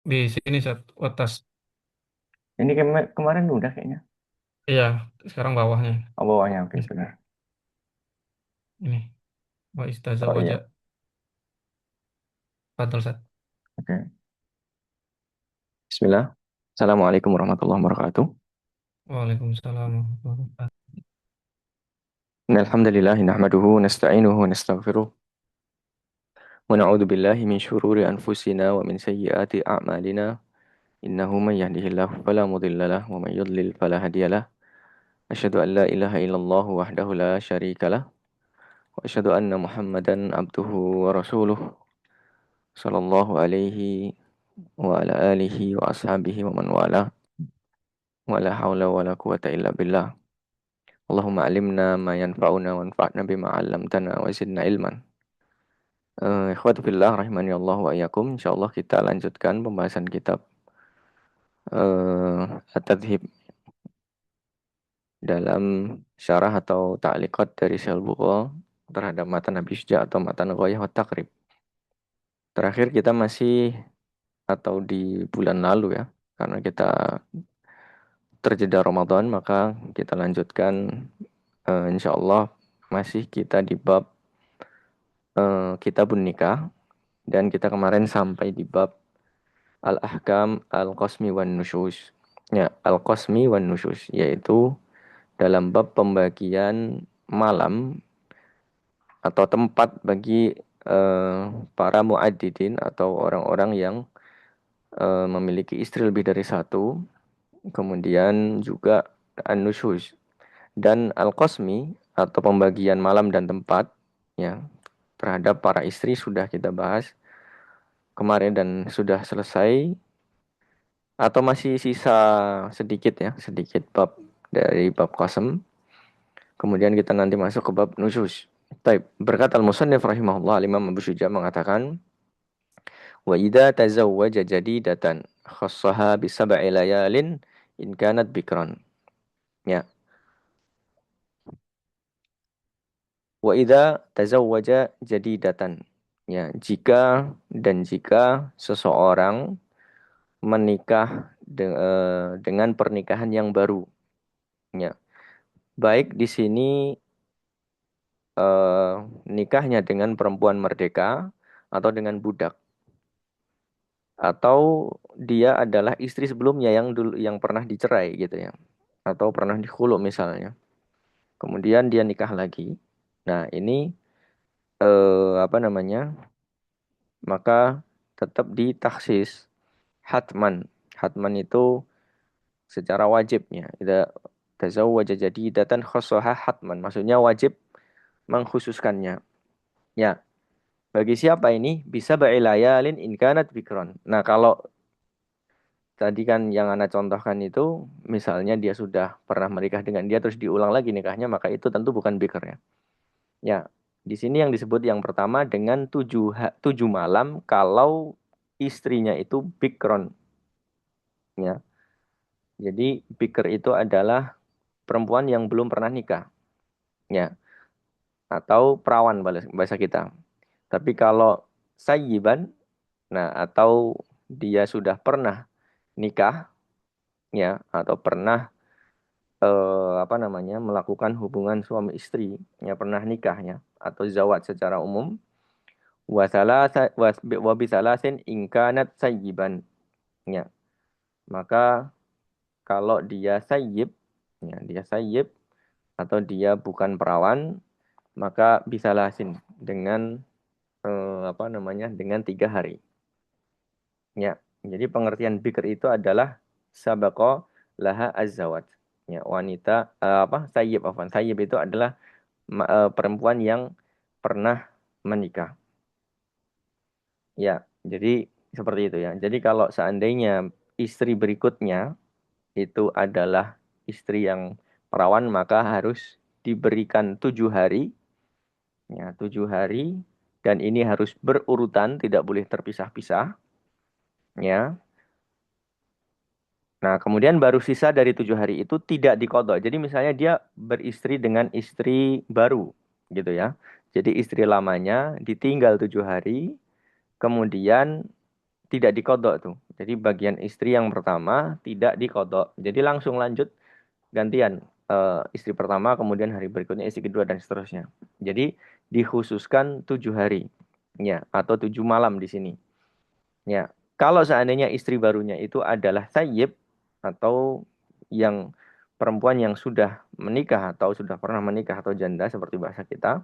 Di sini set atas. Ini kemarin udah kayaknya. Iya, sekarang bawahnya. Oh, bawahnya, oke, Ini, benar. ini. Wa Oh istazawaja. iya, Pantul set. oke. Bismillah. Assalamualaikum warahmatullahi wabarakatuh. Waalaikumsalam warahmatullahi wabarakatuh. Innalhamdulillahi nahmaduhu, nasta'inuhu, nastaghfiruh. Wa na'udzu billahi min syururi anfusina wa min sayyiati a'malina. Innahu man yahdihillahu fala mudhillalah wa man yudlil fala hadiyalah. Asyhadu an la ilaha illallah wahdahu la syarikalah. Wa asyhadu anna Muhammadan abduhu wa rasuluh. Sallallahu alaihi wa ala alihi wa ashabihi wa man wala. Wa la hawla wa la quwata illa billah. Allahumma alimna ma yanfa'una wanfa'na bima 'allamtana wa zidna ilman. Ikhwatu fillah rahimani Allah wa iyyakum. Insyaallah kita lanjutkan pembahasan kitab At-Tadhib dalam syarah atau ta'liqat dari Sahih Bukhari terhadap matan Abi Syuja atau matan Ghayah wa Taqrib. Terakhir kita masih atau di bulan lalu ya, karena kita terjeda Ramadan maka kita lanjutkan insyaallah masih kita di bab Kitabun Nikah dan kita kemarin sampai di bab Al-Ahkam Al-Qasmi wan Nusyuz. Ya, Al-Qasmi wan Nusyuz yaitu dalam bab pembagian malam atau tempat bagi para muaddidin atau orang-orang yang memiliki istri lebih dari satu, kemudian juga an-nusyuz dan al-qasmi atau pembagian malam dan tempat ya terhadap para istri sudah kita bahas kemarin dan sudah selesai atau masih sisa sedikit ya, sedikit bab dari bab qasam. Kemudian kita nanti masuk ke bab nusyuz. Baik, berkata al-musannif rahimahullah Imam Abu Syuja mengatakan wa idza tazawwaja jadidatan khassaha bi sab'i layalin in kanat bikran. Ya. Wa idza tazawwaja jadidatan. Ya, jika seseorang menikah dengan pernikahan yang baru. Ya. Baik di sini eh, nikahnya dengan perempuan merdeka atau dengan budak atau dia adalah istri sebelumnya yang dulu yang pernah dicerai gitu ya atau pernah dikhuluk misalnya kemudian dia nikah lagi nah ini apa namanya maka tetap ditaksis hatman hatman itu secara wajibnya idza tazawwaja jadidatan khassaha hatman maksudnya wajib mengkhususkannya ya bagi siapa ini bisa ba'ilayalin in kanat bikron nah kalau tadi kan yang Anda contohkan itu, misalnya dia sudah pernah menikah dengan dia terus diulang lagi nikahnya, maka itu tentu bukan bikr ya. Ya, di sini yang disebut yang pertama dengan 7 malam kalau istrinya itu bikron ya. Jadi bikr itu adalah perempuan yang belum pernah nikah ya, atau perawan bahasa kita. Tapi kalau sayyiban, nah atau dia sudah pernah nikah ya, atau pernah apa namanya melakukan hubungan suami istri yang pernah nikahnya atau zawat secara umum wa bisalasin ingkanat sayyiban ya maka kalau dia sayyib ya dia sayyib atau dia bukan perawan maka bisalasin dengan apa namanya dengan 3 hari ya jadi pengertian bikr itu adalah sabako laha azawat ya wanita apa sayyib itu adalah perempuan yang pernah menikah. Ya, jadi seperti itu ya. Jadi kalau seandainya istri berikutnya itu adalah istri yang perawan, maka harus diberikan 7 hari, ya 7 hari, dan ini harus berurutan, tidak boleh terpisah-pisah, ya. Nah, kemudian baru sisa dari 7 hari itu tidak dikodok. Jadi misalnya dia beristri dengan istri baru, gitu ya. Jadi istri lamanya ditinggal 7 hari, kemudian tidak dikodok tuh. Jadi bagian istri yang pertama tidak dikodok. Jadi langsung lanjut gantian. Istri pertama, kemudian hari berikutnya istri kedua dan seterusnya. Jadi dikhususkan 7 hari, ya, atau 7 malam di sini. Ya, kalau seandainya istri barunya itu adalah thayyib atau yang perempuan yang sudah menikah atau sudah pernah menikah atau janda seperti bahasa kita,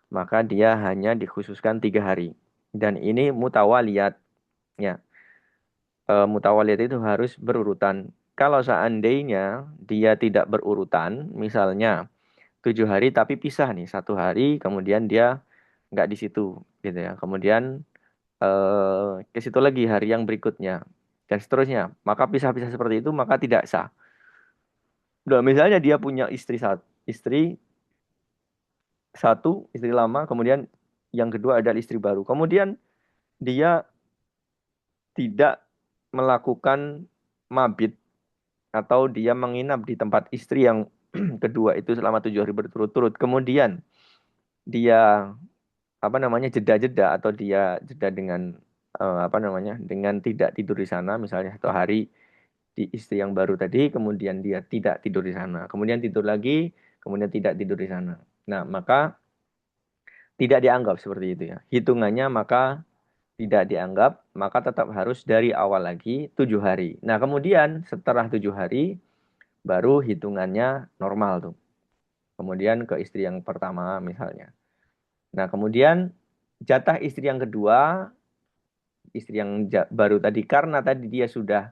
maka dia hanya dikhususkan 3 hari. Dan ini mutawaliyat. Ya, mutawaliyat itu harus berurutan. Kalau seandainya dia tidak berurutan, misalnya 7 hari tapi pisah nih, 1 hari kemudian dia nggak di situ, gitu ya. Kemudian ke situ lagi hari yang berikutnya dan seterusnya. Maka pisah-pisah seperti itu maka tidak sah. Nah, misalnya dia punya istri satu, istri lama, kemudian yang kedua adalah istri baru. Kemudian dia tidak melakukan mabit atau dia menginap di tempat istri yang kedua itu selama 7 hari berturut-turut. Kemudian dia apa namanya jeda-jeda atau dia jeda dengan apa namanya dengan tidak tidur di sana, misalnya 1 hari di istri yang baru tadi, kemudian dia tidak tidur di sana, kemudian tidur lagi, kemudian tidak tidur di sana. Nah, maka tidak dianggap seperti itu ya. Hitungannya maka tidak dianggap, maka tetap harus dari awal lagi 7 hari. Nah, kemudian setelah 7 hari baru hitungannya normal tuh. Kemudian ke istri yang pertama misalnya. Nah, kemudian jatah istri yang kedua, istri yang baru tadi karena tadi dia sudah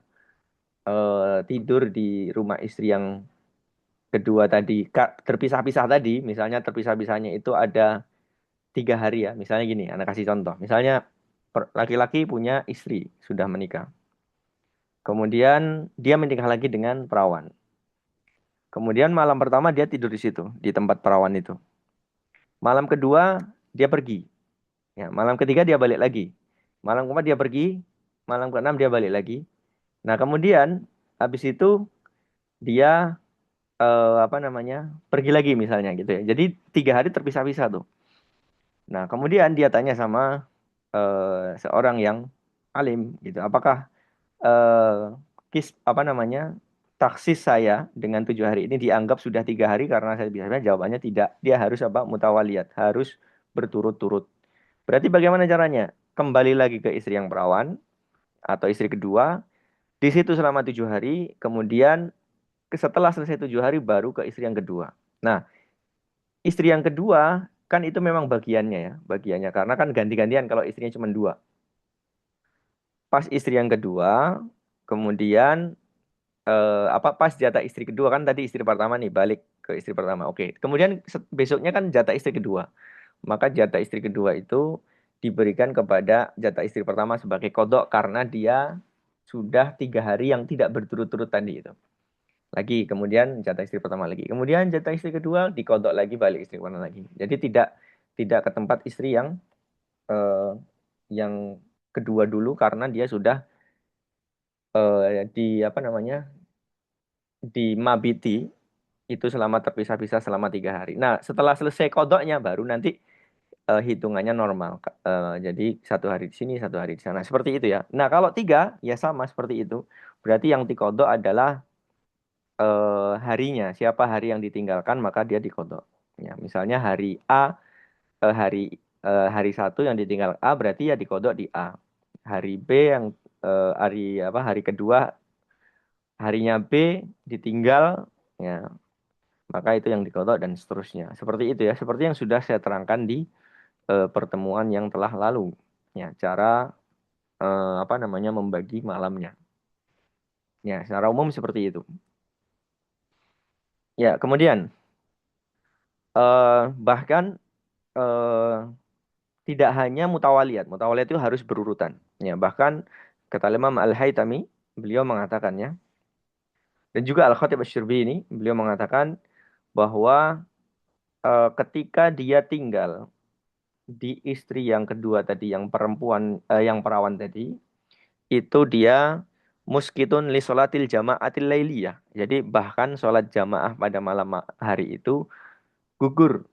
tidur di rumah istri yang kedua tadi terpisah-pisah tadi, misalnya terpisah-pisahnya itu ada 3 hari ya. Misalnya gini, anak kasih contoh. Misalnya laki-laki punya istri sudah menikah. Kemudian dia menikah lagi dengan perawan. Kemudian malam pertama dia tidur di situ, di tempat perawan itu. Malam kedua dia pergi. Ya, malam ketiga dia balik lagi. Malam keempat dia pergi. Malam keenam dia balik lagi. Nah, kemudian habis itu dia apa namanya pergi lagi misalnya gitu ya. Jadi 3 hari terpisah-pisah tuh. Nah, kemudian dia tanya sama seorang yang alim gitu. Apakah apa namanya taksis saya dengan 7 hari ini dianggap sudah 3 hari karena saya biasanya jawabannya tidak. Dia harus apa mutawaliyat, harus berturut-turut. Berarti bagaimana caranya? Kembali lagi ke istri yang perawan atau istri kedua, di situ selama 7 hari, kemudian setelah selesai 7 hari baru ke istri yang kedua. Nah, istri yang kedua kan itu memang bagiannya ya, bagiannya karena kan ganti-gantian kalau istrinya cuma dua. Pas istri yang kedua, kemudian apa pas jatah istri kedua kan tadi istri pertama nih balik ke istri pertama. Oke, kemudian besoknya kan jatah istri kedua. Maka jatah istri kedua itu diberikan kepada jatah istri pertama sebagai kodok karena dia sudah 3 hari yang tidak berturut-turut tadi itu. Lagi, kemudian jatah istri pertama lagi. Kemudian jatah istri kedua dikodok lagi balik istri pertama lagi. Jadi tidak tidak ke tempat istri eh, yang kedua dulu karena dia sudah di apa namanya dimabiti itu selama terpisah-pisah selama 3 hari. Nah, setelah selesai kodoknya baru nanti hitungannya normal. Jadi 1 hari di sini, 1 hari di sana. Seperti itu ya. Nah, kalau tiga, ya sama seperti itu. Berarti yang dikodok adalah harinya. Siapa hari yang ditinggalkan, maka dia dikodok. Ya, misalnya hari A, hari satu yang ditinggal A, berarti ya dikodok di A. Hari B yang hari kedua, harinya B ditinggal, ya, maka itu yang dikodok dan seterusnya. Seperti itu ya. Seperti yang sudah saya terangkan di pertemuan yang telah lalu. Ya, cara apa namanya membagi malamnya. Ya, secara umum seperti itu. Ya, kemudian bahkan eh, tidak hanya mutawaliyat. Mutawaliyat itu harus berurutan. Ya, bahkan kata Imam Al-Haytami, beliau mengatakannya, dan juga Al-Khatib Asy-Syirbi beliau mengatakan bahwa ketika dia tinggal di istri yang kedua tadi, yang perempuan, yang perawan tadi, itu dia muskitun li sholatil jama'atil lailiyah. Jadi bahkan sholat jamaah pada malam hari itu gugur.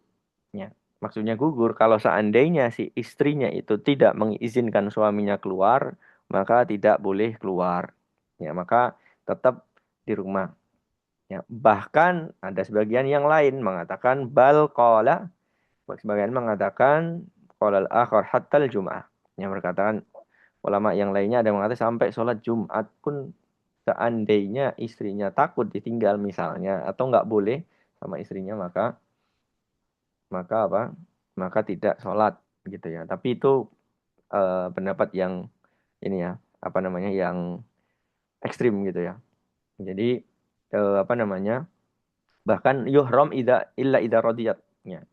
Ya. Maksudnya gugur kalau seandainya si istrinya itu tidak mengizinkan suaminya keluar, maka tidak boleh keluar. Ya, maka tetap di rumah. Ya, bahkan ada sebagian yang lain mengatakan bal qala, sebagian mengatakan qala al-akhar hatta al-jum'ah. Yang berkatakan ulama yang lainnya ada yang mengatakan sampai sholat Jumat pun seandainya istrinya takut ditinggal misalnya atau nggak boleh sama istrinya maka apa? Maka tidak sholat gitu ya. Tapi itu pendapat yang ini ya, apa namanya, yang ekstrim gitu ya. Jadi apa namanya? Bahkan yuhram illa idza radiyat. Ya,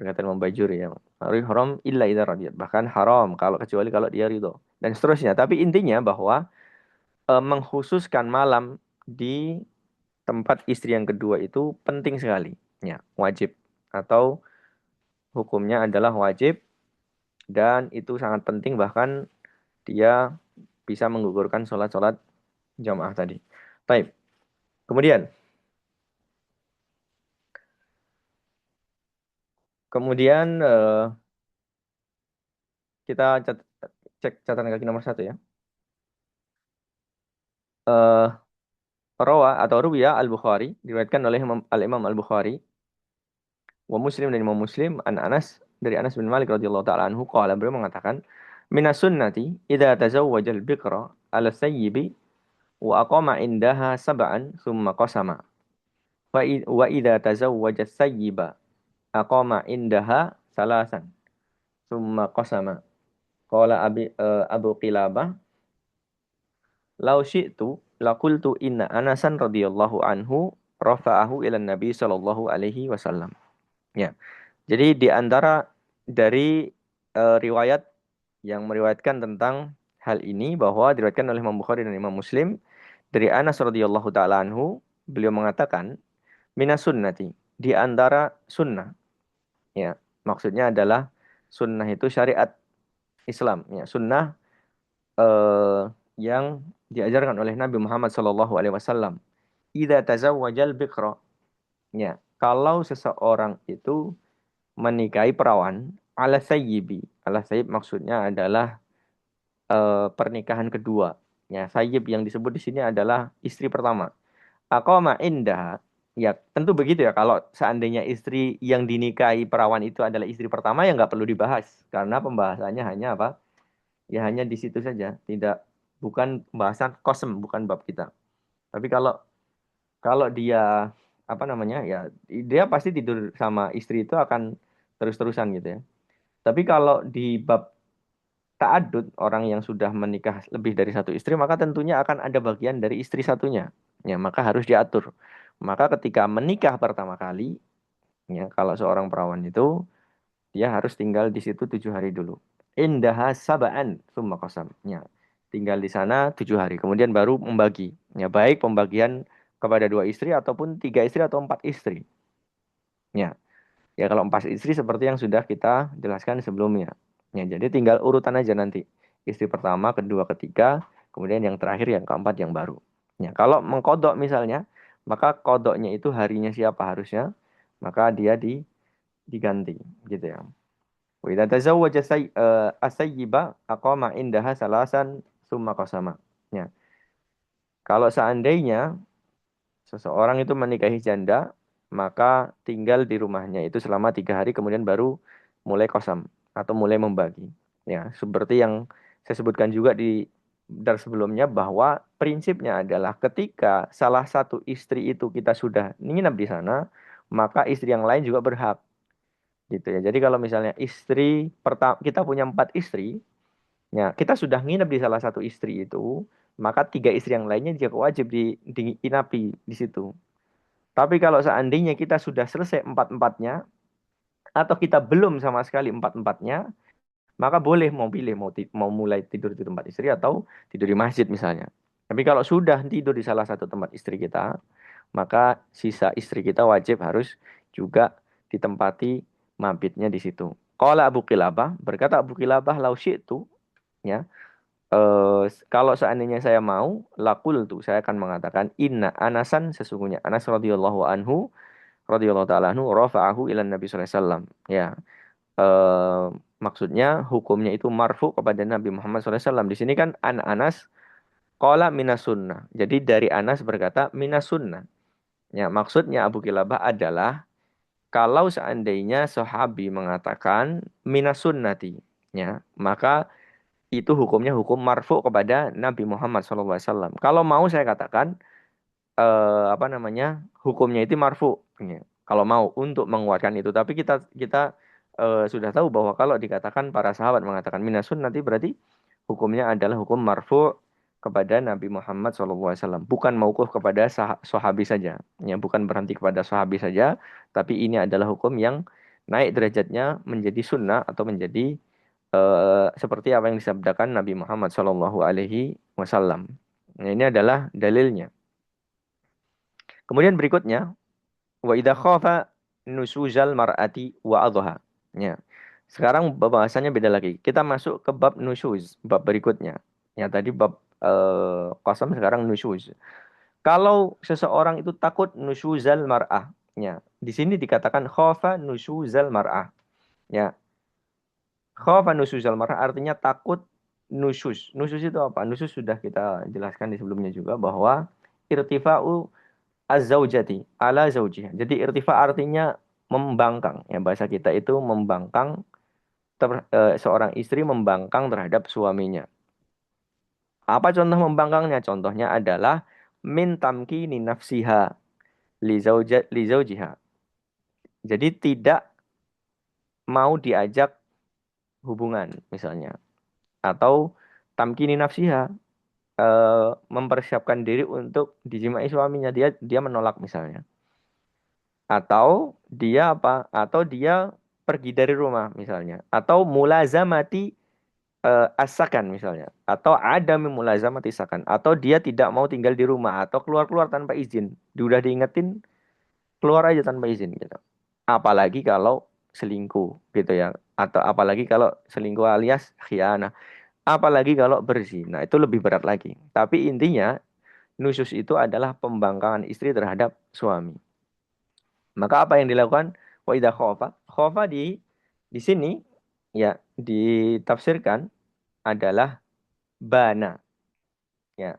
perkataan Imam Bajuri ya. Yuhram illa idza radiyat. Bahkan haram kalau kecuali kalau dia ridho. Dan seterusnya. Tapi intinya bahwa mengkhususkan malam di tempat istri yang kedua itu penting sekali. Ya, wajib atau hukumnya adalah wajib dan itu sangat penting bahkan dia bisa menggugurkan sholat-sholat jamaah tadi. Baik. Kemudian, kemudian kita cek catatan kaki nomor satu ya. Eh Rawa atau Ruwiya Al-Bukhari diriwayatkan oleh Al-Imam Al-Bukhari wa Muslim dan Imam Muslim an Anas dari Anas bin Malik radhiyallahu taala anhu qala beliau mengatakan minas sunnati idza tazawwaja al-bikra ala sayyibi wa aqama indaha sab'an thumma qasama wa idza tazawwaja sayyiba aqama indaha salasan thumma qasama qala Abu Qilabah lau syi'tu laqultu inna Anasan radhiyallahu anhu rafa'ahu ila Nabi sallallahu alaihi wasallam. Ya. Jadi di antara dari riwayat yang meriwayatkan tentang hal ini bahwa diriwayatkan oleh Imam Bukhari dan Imam Muslim dari Anas radhiyallahu taala anhu, beliau mengatakan minas sunnati, di antara sunnah, ya. Maksudnya adalah sunnah itu syariat Islam, ya. Sunnah eh, yang diajarkan oleh Nabi Muhammad sallallahu alaihi wasallam. Idza tazawwajal bikra, ya. Kalau seseorang itu menikahi perawan ala sayyibi. Ala sayyib maksudnya adalah pernikahan kedua. Ya, sayyib yang disebut di sini adalah istri pertama. Aqama indah. Ya, tentu begitu ya. Kalau seandainya istri yang dinikahi perawan itu adalah istri pertama ya nggak perlu dibahas karena pembahasannya hanya apa? Ya hanya di situ saja, tidak, bukan pembahasan kosem, bukan bab kita. Tapi kalau kalau dia apa namanya? Ya dia pasti tidur sama istri itu akan terus-terusan gitu ya. Tapi kalau di bab ta'adud, orang yang sudah menikah lebih dari satu istri, maka tentunya akan ada bagian dari istri satunya. Ya, maka harus diatur. Maka ketika menikah pertama kali, ya, kalau seorang perawan itu, dia harus tinggal di situ 7 hari dulu. Indaha sabaan summa qasam. Ya, tinggal di sana 7 hari. Kemudian baru membagi. Ya, baik pembagian kepada 2 istri ataupun 3 istri atau 4 istri. Ya, ya kalau 4 istri seperti yang sudah kita jelaskan sebelumnya. Ya, jadi tinggal urutan aja nanti. Istri pertama, kedua, ketiga, kemudian yang terakhir, yang keempat, yang baru. Ya, kalau mengkodok misalnya, maka kodoknya itu harinya siapa harusnya, maka dia diganti, gitu ya. Wa idza tazawwaja as-sayyiba aqama indaha salasan summa qasama. Ya, kalau seandainya seseorang itu menikahi janda, maka tinggal di rumahnya itu selama 3 hari, kemudian baru mulai kosam atau mulai membagi. Ya, seperti yang saya sebutkan juga di dar sebelumnya bahwa prinsipnya adalah ketika salah satu istri itu kita sudah nginap di sana, maka istri yang lain juga berhak. Gitu ya. Jadi kalau misalnya istri pertama kita punya 4 istri, ya kita sudah nginap di salah satu istri itu, maka 3 istri yang lainnya juga wajib diinapi di situ. Tapi kalau seandainya kita sudah selesai empat-empatnya, atau kita belum sama sekali empat-empatnya, maka boleh mau pilih, mau mulai tidur di tempat istri atau tidur di masjid misalnya. Tapi kalau sudah tidur di salah satu tempat istri kita, maka sisa istri kita wajib harus juga ditempati mabitnya di situ. Qala Abu Qilabah, berkata Abu Qilabah, lau syi'tu, ya, kalau seandainya saya mau, lakul tuh, saya akan mengatakan, inna Anasan, sesungguhnya Anas radhiyallahu taala anhu rafa'ahu ila Nabi sallallahu alaihi wasallam. Ya. Maksudnya hukumnya itu marfu kepada Nabi Muhammad SAW. Di sini kan an Anas qala minas sunnah. Jadi dari Anas berkata minas sunnah. Ya, maksudnya Abu Kilabah adalah kalau seandainya sahabi mengatakan minas sunnati, ya, maka itu hukumnya hukum marfu kepada Nabi Muhammad SAW. Kalau mau saya katakan apa namanya hukumnya itu marfu, ya. Kalau mau untuk menguatkan itu, tapi kita kita sudah tahu bahwa kalau dikatakan para sahabat mengatakan minas sunnati berarti hukumnya adalah hukum marfu kepada Nabi Muhammad SAW, bukan mauquf kepada sahabi saja, ya, bukan berhenti kepada sahabi saja, tapi ini adalah hukum yang naik derajatnya menjadi sunnah atau menjadi seperti apa yang disabdakan Nabi Muhammad SAW. Nah, ini adalah dalilnya. Kemudian berikutnya, wa idza khafa nusuzal mar'ati wa adha. Ya. Sekarang bahasannya beda lagi. Kita masuk ke bab nusuz, bab berikutnya. Ya, tadi bab qasam, sekarang nusuz. Kalau seseorang itu takut nusuzal mar'ah, ya. Di sini dikatakan khafa nusuzal mar'ah. Ya. Khafa nusuzal mar'ah artinya takut nusyuz. Nusyuz itu apa? Nusyuz sudah kita jelaskan di sebelumnya juga bahwa irtifa'u az-zaujati ala zaujiha. Jadi irtifa artinya membangkang. Ya, bahasa kita itu membangkang, seorang istri membangkang terhadap suaminya. Apa contoh membangkangnya? Contohnya adalah min tamkini nafsiha li zaujiha. Jadi tidak mau diajak hubungan misalnya, atau tamkini nafsiha, mempersiapkan diri untuk dijimai suaminya, dia menolak misalnya. Atau dia apa? Atau dia pergi dari rumah misalnya. Atau mulazamati asakan misalnya. Atau ada mulazamati sakan. Atau dia tidak mau tinggal di rumah. Atau keluar-keluar tanpa izin. Dia udah diingetin, keluar aja tanpa izin gitu. Apalagi kalau selingkuh gitu ya. Atau apalagi kalau selingkuh alias khianah. Apalagi kalau berzina. Itu lebih berat lagi. Tapi intinya nusyus itu adalah pembangkangan istri terhadap suami. Maka apa yang dilakukan? Wa idza khofa. Khofa di sini ya ditafsirkan adalah bana, ya.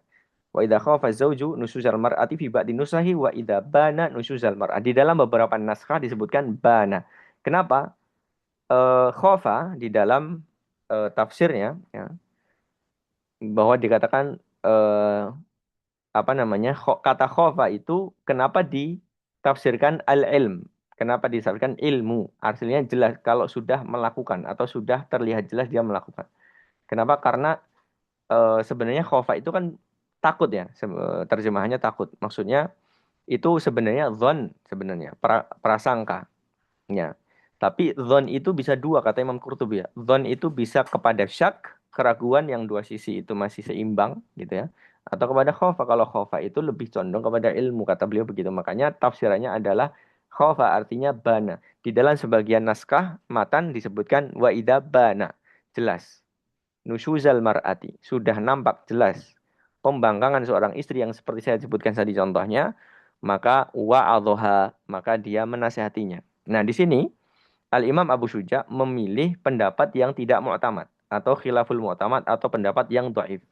Wa idza khofa zauju nusuzal mar'ati fi ba'di nusahi wa idza bana nusuzal mar'ah. Di dalam beberapa naskah disebutkan bana. Kenapa? Khofa di dalam tafsirnya, ya, bahwa dikatakan eh, apa namanya, kata khofa itu kenapa ditafsirkan al-ilm, kenapa ditafsirkan ilmu, artinya jelas kalau sudah melakukan atau sudah terlihat jelas dia melakukan. Kenapa? Karena sebenarnya khofa itu kan takut ya, terjemahannya takut, maksudnya itu sebenarnya zon, sebenarnya prasangka, ya. Tapi zon itu bisa dua, kata Imam Qurtubi ya. Zon itu bisa kepada syak, keraguan yang dua sisi itu masih seimbang gitu ya. Atau kepada khofa. Kalau khofa itu lebih condong kepada ilmu, kata beliau begitu. Makanya tafsirannya adalah khofa artinya bana. Di dalam sebagian naskah matan disebutkan wa idza bana. Jelas. Nusyuzal mar'ati. Sudah nampak jelas pembangkangan seorang istri yang seperti saya sebutkan tadi contohnya, maka wa'adhoha, maka dia menasihatinya. Nah, di sini Al-Imam Abu Syuja memilih pendapat yang tidak mu'tamad atau khilaful mu'tamad atau pendapat yang dhaif.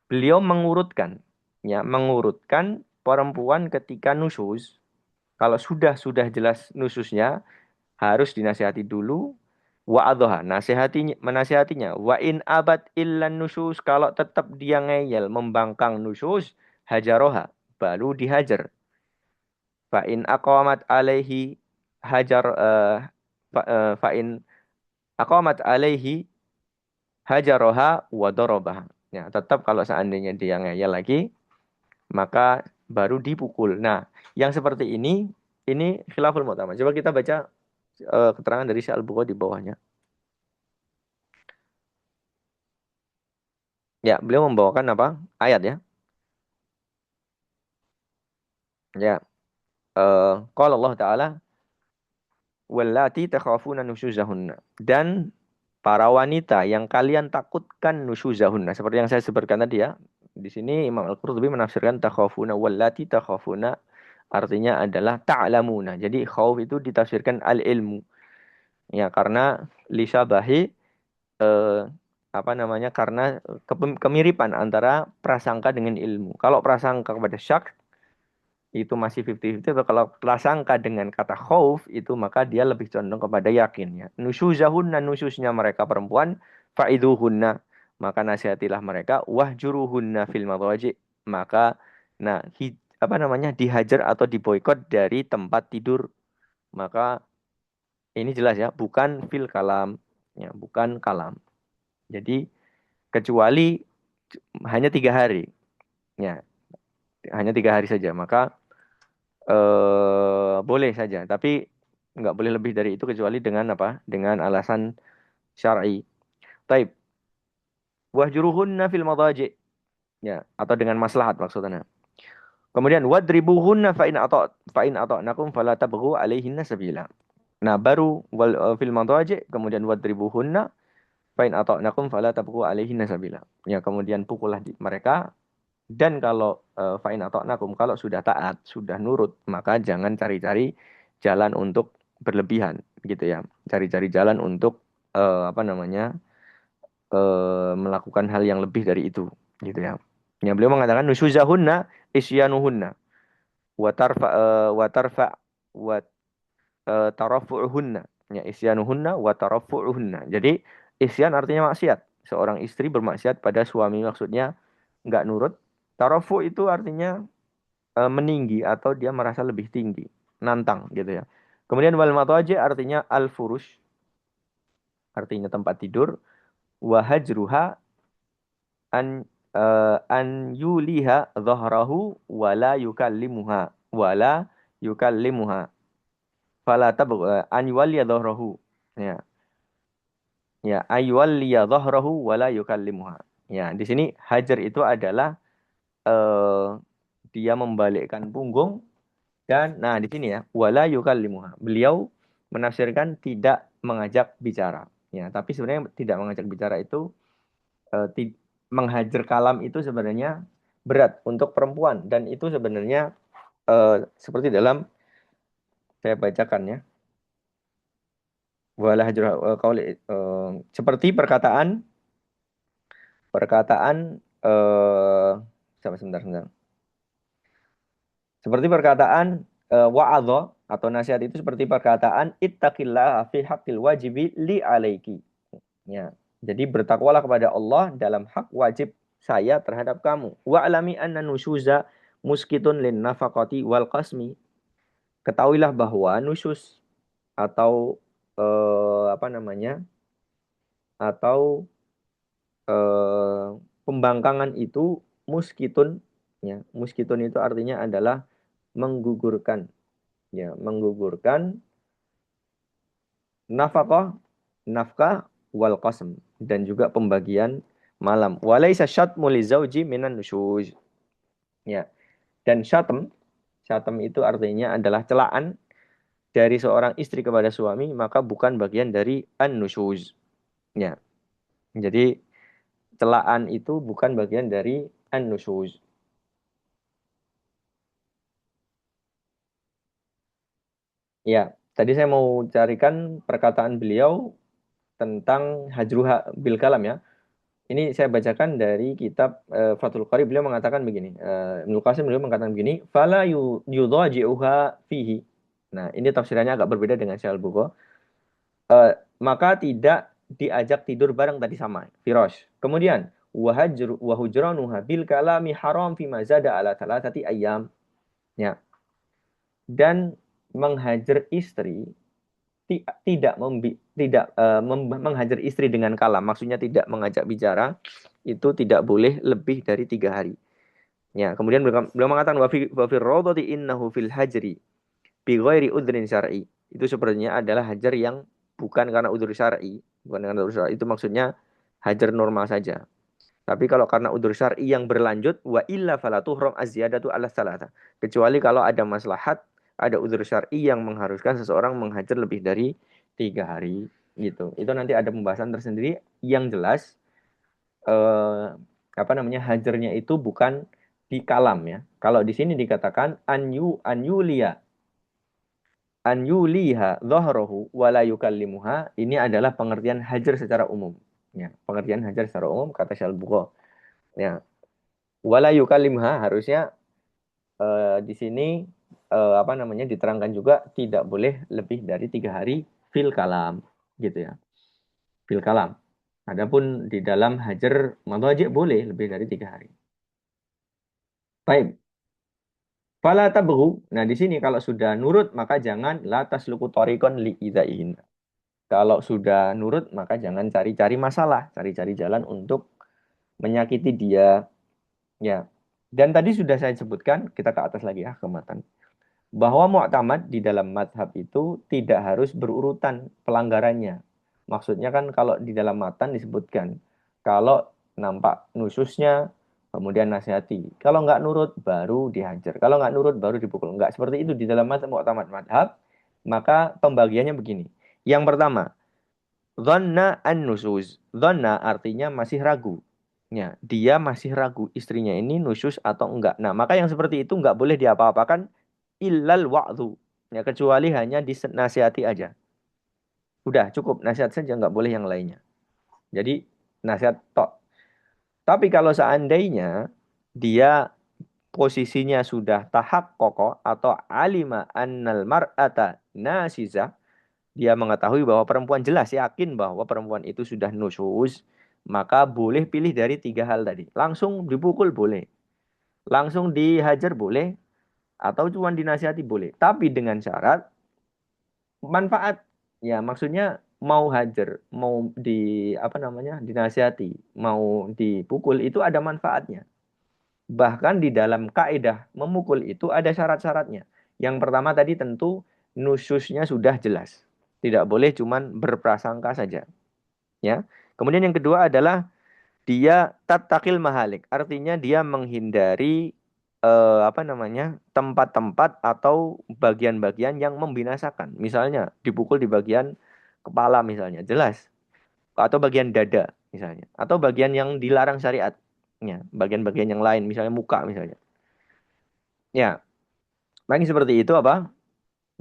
Beliau mengurutkan, ya, mengurutkan perempuan ketika nusyuz. Kalau sudah jelas nusyuznya, harus dinasihati dulu. Wa adha, menasihatinya. Wa in abad illan nusyuz, kalau tetap dia ngeyel membangkang nusyuz, hajaroha, baru dihajar. Fa in aqamat alaihi hajar fa in aqamat alaihi hajaroha wa darabaha. Ya, tetap kalau seandainya dia ngeyel lagi, maka baru dipukul. Nah, yang seperti ini khilaful mu'tamad. Coba kita baca keterangan dari Syekh Al-Bukhari di bawahnya. Ya, beliau membawakan apa? Ayat ya. Ya, qala Allah Ta'ala wallati takhafuna nusyuzahunna, dan para wanita yang kalian takutkan nusyuzahunna, seperti yang saya sebutkan tadi ya. Di sini Imam Al-Qurtubi menafsirkan takhafuna wallati takhafuna artinya adalah ta'lamuna. Jadi khauf itu ditafsirkan al-ilmu. Ya, karena lisabahi eh, apa namanya, karena kemiripan antara prasangka dengan ilmu. Kalau prasangka kepada syak itu masih 50-50, atau kalau prasangka dengan kata khauf itu maka dia lebih condong kepada yakin ya. Nusyuzahunna, nusyusnya mereka perempuan, fa'iduhunna, maka nasihatilah mereka, wahjuruhunna fil madwaji, maka nah apa namanya, dihajar atau diboikot dari tempat tidur. Maka ini jelas ya, bukan fil kalam, ya, bukan kalam. Jadi kecuali hanya 3 hari, ya, hanya 3 hari saja, maka boleh saja. Tapi nggak boleh lebih dari itu kecuali dengan apa? Dengan alasan syar'i. Taib. Wahjuruhunna fil madaji. Ya, atau dengan maslahat maksudnya. Kemudian wadribuhunna fa in ata'nakum fala tabghu alaihinna sabila. Nah, baru fil madaji, kemudian wadribuhunna fa in ata'nakum fala tabghu alaihinna sabila. Ya, kemudian pukullah mereka, dan kalau fa in ata'nakum, kalau sudah taat, sudah nurut, maka jangan cari-cari jalan untuk berlebihan gitu ya. Cari-cari jalan untuk apa namanya? Melakukan hal yang lebih dari itu gitu ya. Ya, beliau mengatakan nusuzahunna isyanuhunna wa tarfa wa tarfa wa tarafu'uhunna. Ya, isyanuhunna wa tarafu'uhunna. Jadi isyan artinya maksiat. Seorang istri bermaksiat pada suami, maksudnya nggak nurut. Tarafu itu artinya meninggi atau dia merasa lebih tinggi, nantang gitu ya. Kemudian wal mataji artinya al furush, artinya tempat tidur. Wahajruha an yuliha dhahrahu wala yukallimuha wala yukallimuha fala tabgha an yuliya dhahrahu, ya, ya, ayyuliya dhahrahu wala yukallimuha. Ya, di sini hajar itu adalah eh, dia membalikkan punggung. Dan nah di sini ya, wala yukallimuha. Beliau menafsirkan tidak mengajak bicara. Ya, tapi sebenarnya tidak mengajak bicara itu menghajar kalam itu sebenarnya berat untuk perempuan, dan itu sebenarnya seperti dalam, saya bacakan ya. Wala hajra seperti perkataan perkataan sebentar sebentar. Seperti perkataan wa'adha atau nasihat itu seperti perkataan ittaqillah fi haqqil wajibi li alaiki. Ya. Jadi bertakwalah kepada Allah dalam hak wajib saya terhadap kamu. Wa'lami anna nusyuza muskitun lin nafaqati wal qasmi. Ketahuilah bahwa nusyus atau apa namanya? Atau eh, pembangkangan itu muskitun, ya. Muskitun itu artinya adalah menggugurkan, ya, menggugurkan nafkah, nafkah wal qasm, dan juga pembagian malam. Walaisa syatmu li zauji minan nusyuz. Ya. Dan syatem itu artinya adalah celaan dari seorang istri kepada suami, maka bukan bagian dari an-nusyuz. Ya. Jadi celaan itu bukan bagian dari an-nusyuz. Ya, tadi saya mau carikan perkataan beliau tentang hajruha bil kalam ya. Ini saya bacakan dari kitab Fathul Qari. Beliau mengatakan begini. Ibnu Qasim beliau mengatakan begini. Fala yudhaji'uha fihi. Nah, ini tafsirannya agak berbeda dengan Syekh Al-Bukhari. Maka tidak diajak tidur bareng, tadi sama. Firash. Kemudian, wahujranuha bil kalami haram fi mazada ala thalathati ayyam. Ya. Dan menghajar istri tidak menghajar istri dengan kalam, maksudnya tidak mengajak bicara, itu tidak boleh lebih dari 3 hari. Ya, kemudian beliau mengatakan wa fi rawdati innahu fil hajri bi ghairi udhrin syar'i. Itu sebenarnya adalah hajar yang bukan karena udzur syar'i, bukan karena udzur syar'i. Itu maksudnya hajar normal saja. Tapi kalau karena udzur syar'i yang berlanjut, wa illa fala tuhram az-ziyadatu ala salata. Kecuali kalau ada maslahat, ada udzur syar'i yang mengharuskan seseorang menghajar lebih dari 3 hari gitu. Itu nanti ada pembahasan tersendiri. Yang jelas eh, apa namanya, hajarnya itu bukan di kalam ya. Kalau di sini dikatakan anyuliha dhahrahu wala yukallimuha, ini adalah pengertian hajar secara umum. Ya, pengertian hajar secara umum kata Syalbuko. Ya, wala yukalimha harusnya di sini apa namanya diterangkan juga tidak boleh lebih dari 3 hari fil kalam gitu ya. Fil kalam. Adapun di dalam hajar madhajik boleh lebih dari 3 hari. Baik. Fala tabghu. Nah, di sini kalau sudah nurut maka jangan la tasluku tariqan li idzaihin. Kalau sudah nurut maka jangan cari-cari masalah, cari-cari jalan untuk menyakiti dia. Ya. Dan tadi sudah saya sebutkan, kita ke atas lagi ya, ke matan. Bahwa mu'tamad di dalam madhab itu tidak harus berurutan pelanggarannya. Maksudnya kan kalau di dalam matan disebutkan, kalau nampak nususnya, kemudian nasihati. Kalau nggak nurut, baru dihajar. Kalau nggak nurut, baru dipukul. Nggak seperti itu di dalam madhab mu'tamad madhab. Maka pembagiannya begini. Yang pertama, Dhanna an-nusus. Dhanna artinya masih ragu. Ya, dia masih ragu istrinya ini nusus atau enggak. Nah, maka yang seperti itu enggak boleh diapa-apakan illal wa'dhu. Ya, kecuali hanya dinasihati aja. Udah cukup nasihat saja, enggak boleh yang lainnya. Jadi nasihat tok. Tapi kalau seandainya dia posisinya sudah tahak kokoh atau alima annal mar'ata nasizah, dia mengetahui bahwa perempuan jelas yakin bahwa perempuan itu sudah nusyuz, maka boleh pilih dari 3 hal tadi. Langsung dipukul boleh, langsung dihajar boleh, atau cuma dinasihati boleh. Tapi dengan syarat manfaat. Ya, maksudnya mau hajar, mau di apa namanya, dinasihati, mau dipukul itu ada manfaatnya. Bahkan di dalam kaidah memukul itu ada syarat-syaratnya. Yang pertama tadi tentu nususnya sudah jelas. Tidak boleh cuman berprasangka saja, ya. Kemudian yang kedua adalah dia tatakil mahalik. Artinya dia menghindari apa namanya? Tempat-tempat atau bagian-bagian yang membinasakan. Misalnya dipukul di bagian kepala misalnya, jelas. Atau bagian dada misalnya, atau bagian yang dilarang syariat. Ya, bagian-bagian yang lain misalnya muka misalnya. Ya, lagi seperti itu apa?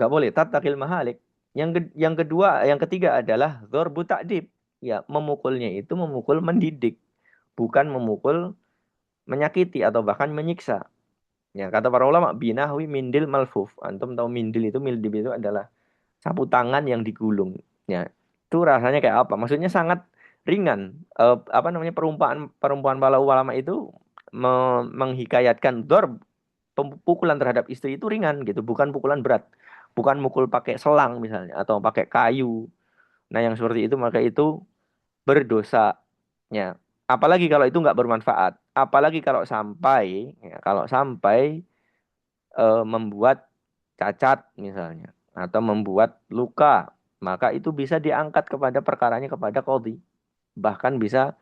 Nggak boleh tatakil mahalik. Yang kedua, yang ketiga adalah dzarbu ta'dib. Ya, memukulnya itu memukul mendidik, bukan memukul menyakiti atau bahkan menyiksa. Ya, kata para ulama, binahwi mindil malfuf. Antum tahu mindil itu adalah sapu tangan yang digulung. Ya, itu rasanya kayak apa? Maksudnya sangat ringan. Apa namanya perumpamaan perempuan para ulama itu menghikayatkan dzarb pukulan terhadap istri itu ringan gitu, bukan pukulan berat. Bukan mukul pakai selang misalnya atau pakai kayu. Nah, yang seperti itu maka itu berdosa. Ya. Apalagi kalau itu nggak bermanfaat. Apalagi kalau sampai membuat cacat misalnya atau membuat luka, maka itu bisa diangkat kepada perkaranya kepada qadhi. Bahkan bisa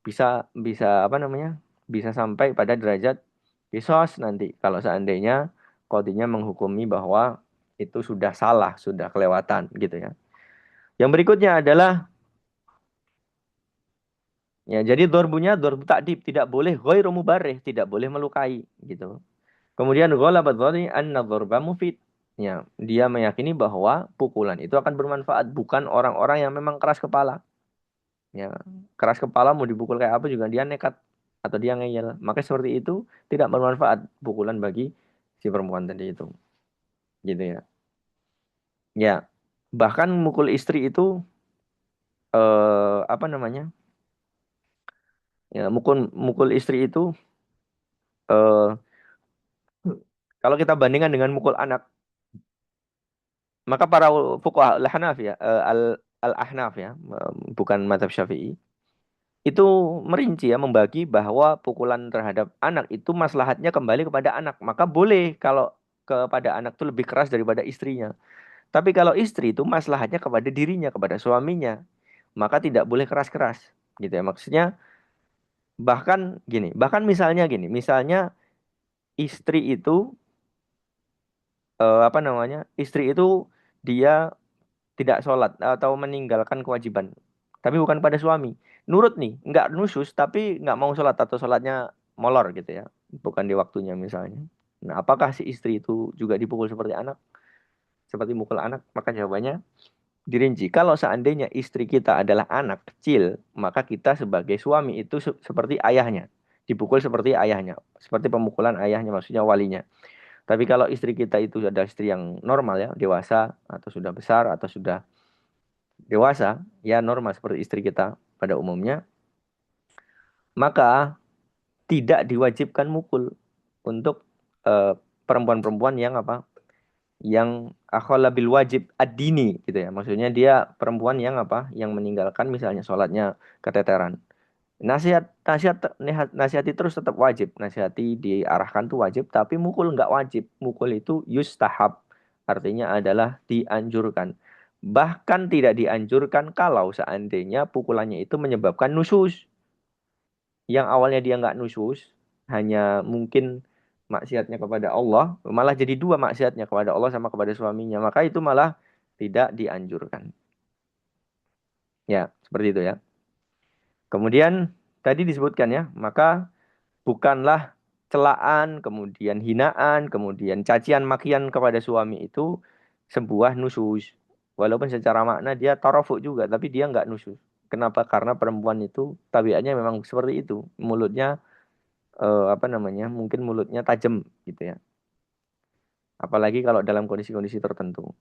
bisa bisa apa namanya? Bisa sampai pada derajat kisos nanti kalau seandainya qadhinya menghukumi bahwa itu sudah salah, sudah kelewatan gitu ya. Yang berikutnya adalah ya, jadi dorbunya dorbu takdib, tidak boleh ghairu mubarrih, tidak boleh melukai gitu. Kemudian ghalabat dzanni anna dzarba mufid. Ya, dia meyakini bahwa pukulan itu akan bermanfaat, bukan orang-orang yang memang keras kepala. Ya, keras kepala mau dipukul kayak apa juga dia nekat atau dia ngeyel. Maka seperti itu tidak bermanfaat pukulan bagi si perempuan tadi itu. Gitu ya. Ya, bahkan mukul istri itu apa namanya? Ya, mukul mukul istri itu eh, kalau kita bandingkan dengan mukul anak, maka para fuqaha al-Hanaf ya, al-Ahnaf ya, bukan mazhab Syafi'i, itu merinci ya, membagi bahwa pukulan terhadap anak itu maslahatnya kembali kepada anak. Maka boleh kalau kepada anak itu lebih keras daripada istrinya. Tapi kalau istri itu maslahatnya kepada dirinya, kepada suaminya, maka tidak boleh keras-keras. Gitu ya. Maksudnya bahkan misalnya gini, misalnya istri itu apa namanya? Istri itu dia tidak sholat atau meninggalkan kewajiban. Tapi bukan pada suami. Nurut nih, nggak nusus tapi nggak mau sholat atau sholatnya molor gitu ya. Bukan di waktunya misalnya. Nah, apakah si istri itu juga dipukul seperti anak? Seperti mukul anak? Maka jawabannya dirinci. Kalau seandainya istri kita adalah anak kecil, maka kita sebagai suami itu seperti ayahnya. Dipukul seperti ayahnya. Seperti pemukulan ayahnya, maksudnya walinya. Tapi kalau istri kita itu adalah istri yang normal ya, dewasa, atau sudah besar, atau sudah dewasa, ya normal seperti istri kita pada umumnya, maka tidak diwajibkan mukul untuk eh, perempuan-perempuan yang apa? Yang akhola bil wajib ad-dini gitu ya. Maksudnya dia perempuan yang apa? Yang meninggalkan misalnya sholatnya keteteran. Nasihat, nasihati terus tetap wajib. Nasihati diarahkan tuh wajib, tapi mukul nggak wajib. Mukul itu yustahab, artinya adalah dianjurkan. Bahkan tidak dianjurkan kalau seandainya pukulannya itu menyebabkan nusus. Yang awalnya dia nggak nusus, hanya mungkin maksiatnya kepada Allah, malah jadi dua maksiatnya kepada Allah sama kepada suaminya. Maka itu malah tidak dianjurkan. Ya, seperti itu ya. Kemudian tadi disebutkan ya, maka bukanlah celaan, kemudian hinaan, kemudian cacian makian kepada suami itu sebuah nusus. Walaupun secara makna dia tarafuk juga, tapi dia nggak nusus. Kenapa? Karena perempuan itu tabiatnya memang seperti itu. Mulutnya apa namanya? Mungkin mulutnya tajam gitu ya. Apalagi kalau dalam kondisi-kondisi tertentu.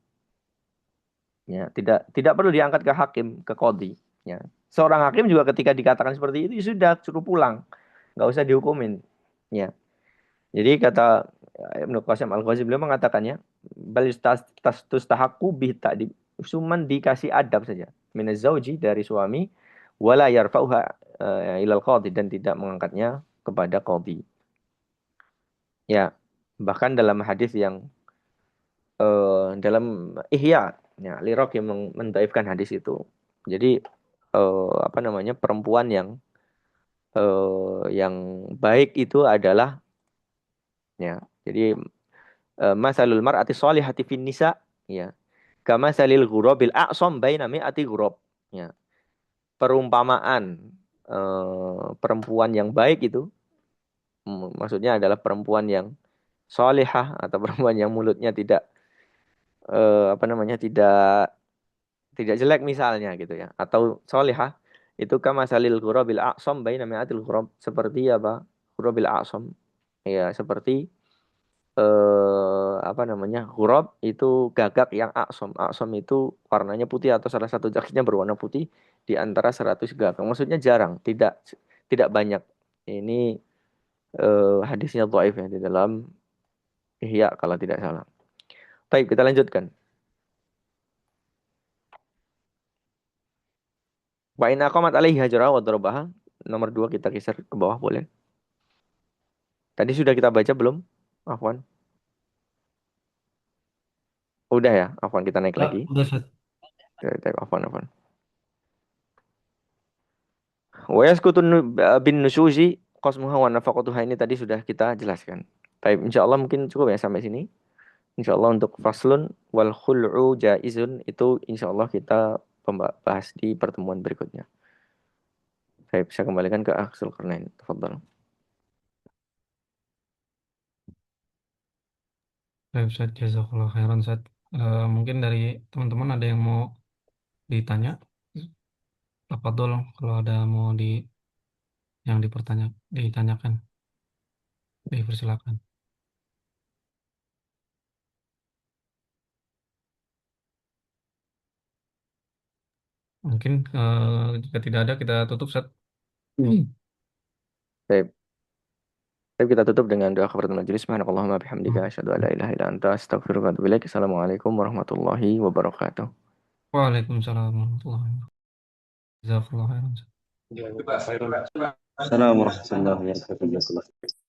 Ya, tidak tidak perlu diangkat ke hakim, ke qadhi. Ya. Seorang hakim juga ketika dikatakan seperti itu ya sudah suruh pulang, nggak usah dihukumin. Ya. Jadi kata Ibnu Qasim Al-Ghazi beliau mengatakannya bal tustahaqqu bih ta'dib. Cuman dikasih adab saja. Minaz zauji dari suami wala yarfa'uha ilal qadhi dan tidak mengangkatnya kepada qadhi. Ya. Bahkan dalam hadis yang dalam Ihya ya Lirok yang mentaifkan hadis itu. Jadi apa namanya perempuan yang baik itu adalah ya. Jadi masalul mar'ati sholihati fin nisa ya. Kama salil ghurabil a'sam baina mi'ati ghurab. Ya. Perumpamaan perempuan yang baik itu maksudnya adalah perempuan yang solihah atau perempuan yang mulutnya tidak apa namanya tidak jelek misalnya gitu ya atau solihah itu kama salil ghurabil a'sam baina mi'atil ghurab seperti apa ghurabil a'sam ya seperti apa namanya ghurab itu gagak yang aksom aksom itu warnanya putih atau salah satu jenisnya berwarna putih di antara 100 gagak maksudnya jarang tidak tidak banyak ini hadisnya dhaif ya di dalam Ihya kalau tidak salah. Baik kita lanjutkan. Wa in aqamat alaihi hajra wa darabaha nomor 2 kita geser ke bawah boleh. Tadi sudah kita baca belum? Afwan. Udah ya, Afwan kita naik Ah, lagi. udah Ustaz. Afwan, Afwan. Wa yaskutun bin nusuzi qasmuha wa nafaqatuha ini tadi sudah kita jelaskan. Baik, insya Allah mungkin cukup ya sampai sini. Insya Allah untuk faslun wal khul'u jaizun itu insya Allah kita bahas di pertemuan berikutnya. Saya kembalikan ke Aksul Karnain. Tafadhal. Baik, Ustaz, jazakallah khairan, Ustaz. Mungkin dari teman-teman ada yang mau ditanya, tafadhol kalau ada mau yang ditanyakan, dipersilakan. Mungkin jika tidak ada kita tutup, Ustaz. Baik, baik, kita tutup dengan doa kafaratul majelis. Subhanakallahumma bihamdika asyhadu an la ilaha illa anta astaghfiruka wa atubu ilaik. Assalamualaikum warahmatullahi wabarakatuh. Waalaikumsalam warahmatullahi wabarakatuh. Jazakallah khairan, Ustaz. Assalamualaikum warahmatullahi wabarakatuh.